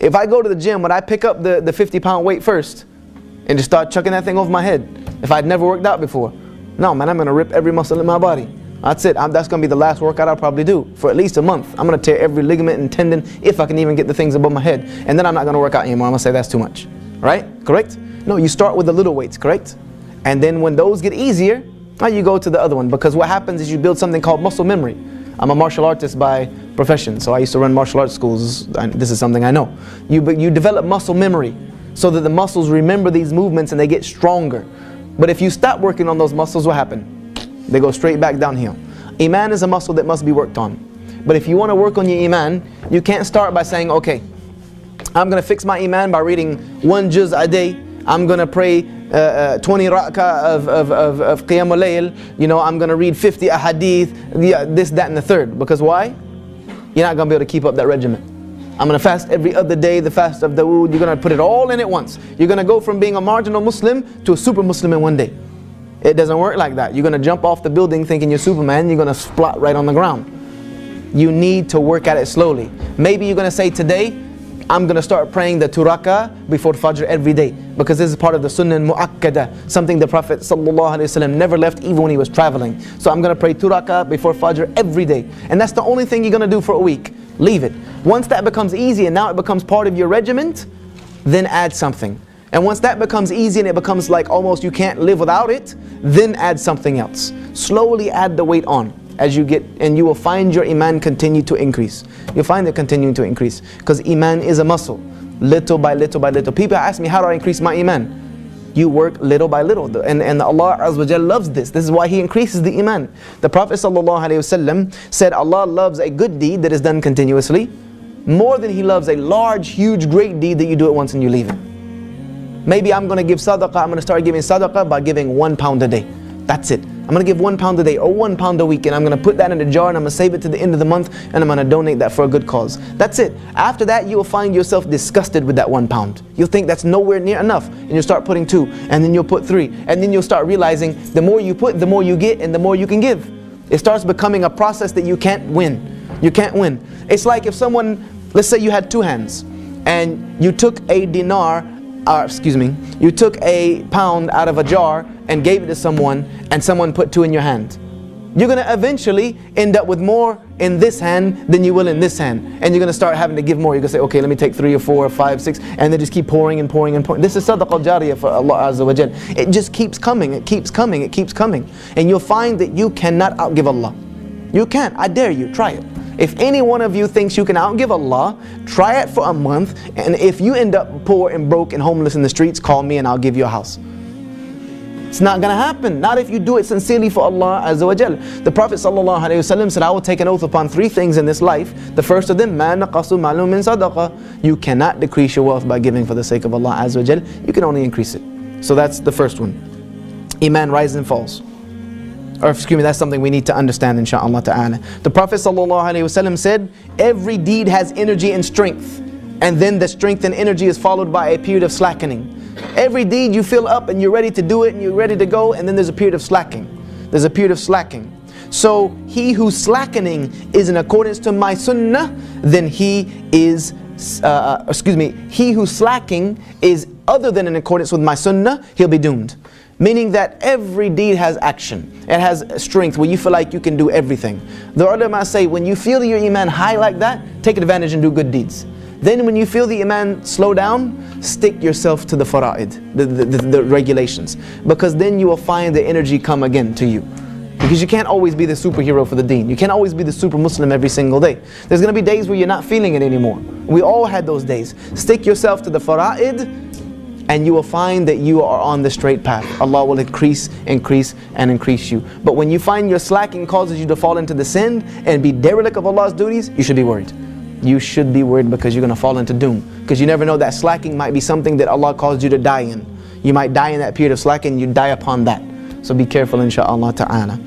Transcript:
If I go to the gym, would I pick up the 50-pound weight first and just start chucking that thing over my head if I'd never worked out before? No, man, I'm going to rip every muscle in my body. That's it. That's going to be the last workout I'll probably do for at least a month. I'm going to tear every ligament and tendon if I can even get the things above my head. And then I'm not going to work out anymore. I'm going to say that's too much. Right? Correct? No, you start with the little weights, correct? And then when those get easier, now you go to the other one. Because what happens is you build something called muscle memory. I'm a martial artist by profession, so I used to run martial arts schools. This is something I know. You develop muscle memory so that the muscles remember these movements and they get stronger. But if you stop working on those muscles, what happens? They go straight back downhill. Eman is a muscle that must be worked on. But if you want to work on your Eman, you can't start by saying, okay, I'm going to fix my Eman by reading 1 juz a day. I'm going to pray 20 rak'ah of qiyamul layl. You know, I'm going to read 50 ahadith, this, that, and the third. Because why? You're not going to be able to keep up that regimen. I'm going to fast every other day, the fast of Dawood. You're going to put it all in at once. You're going to go from being a marginal Muslim to a super Muslim in one day. It doesn't work like that. You're going to jump off the building thinking you're Superman. You're going to splot right on the ground. You need to work at it slowly. Maybe you're going to say today, I'm going to start praying the 2 rak'ah before Fajr every day, because this is part of the Sunnah Mu'akkada, something the Prophet ﷺ never left even when he was traveling. So I'm going to pray 2 rak'ah before Fajr every day. And that's the only thing you're going to do for a week. Leave it. Once that becomes easy and now it becomes part of your regiment, then add something. And once that becomes easy and it becomes like almost you can't live without it, then add something else. Slowly add the weight on as you get, and you will find your Eman continue to increase. You'll find it continuing to increase, because Eman is a muscle. Little by little by little. People ask me, how do I increase my Eman? You work little by little, and Allah Azza wa Jalla loves this. This is why He increases the Eman. The Prophet ﷺ said Allah loves a good deed that is done continuously more than He loves a large, huge, great deed that you do it once and you leave it. Maybe I'm going to give sadaqah. I'm going to start giving sadaqah by giving 1 pound a day. That's it. I'm going to give 1 pound a day or 1 pound a week, and I'm going to put that in a jar and I'm going to save it to the end of the month, and I'm going to donate that for a good cause. That's it. After that, you will find yourself disgusted with that 1 pound. You'll think that's nowhere near enough, and you'll start putting 2, and then you'll put 3, and then you'll start realizing the more you put, the more you get, and the more you can give. It starts becoming a process that you can't win. You can't win. It's like if someone, let's say you had 2 hands, and you took a dinar, you took a pound out of a jar and gave it to someone, and someone put 2 in your hand. You're going to eventually end up with more in this hand than you will in this hand. And you're going to start having to give more. You're going to say, okay, let me take 3 or 4 or 5, 6, and then just keep pouring and pouring and pouring. This is sadaqah jariyah for Allah Azza wa Jal. It just keeps coming, it keeps coming, it keeps coming. And you'll find that you cannot outgive Allah. You can't. I dare you, try it. If any one of you thinks you can outgive Allah, try it for a month, and if you end up poor and broke and homeless in the streets, call me and I'll give you a house. It's not going to happen. Not if you do it sincerely for Allah Azza wa Jal. The Prophet ﷺ said, I will take an oath upon 3 things in this life. The first of them, مَا نَقَصُ مَعْلُومٍ مِّن صَدَقَةٍ. You cannot decrease your wealth by giving for the sake of Allah Azza wa Jal. You can only increase it. So that's the first one. Eman rises and falls. Or excuse me, that's something we need to understand, inshaAllah ta'ala. The Prophet ﷺ said, every deed has energy and strength, and then the strength and energy is followed by a period of slackening. Every deed you feel up and you're ready to do it and you're ready to go, and then there's a period of slacking. There's a period of slacking. So he who's slackening is in accordance to my sunnah, then he is, he who's slacking is other than in accordance with my sunnah, he'll be doomed. Meaning that every deed has action. It has strength where you feel like you can do everything. The ulama say, when you feel your Eman high like that, take advantage and do good deeds. Then when you feel the Eman slow down, stick yourself to the fara'id, the regulations. Because then you will find the energy come again to you. Because you can't always be the superhero for the deen. You can't always be the super Muslim every single day. There's going to be days where you're not feeling it anymore. We all had those days. Stick yourself to the fara'id, and you will find that you are on the straight path. Allah will increase, increase, and increase you. But when you find your slacking causes you to fall into the sin and be derelict of Allah's duties, you should be worried. You should be worried, because you're going to fall into doom. Because you never know, that slacking might be something that Allah caused you to die in. You might die in that period of slacking, you die upon that. So be careful, inshaAllah ta'ala.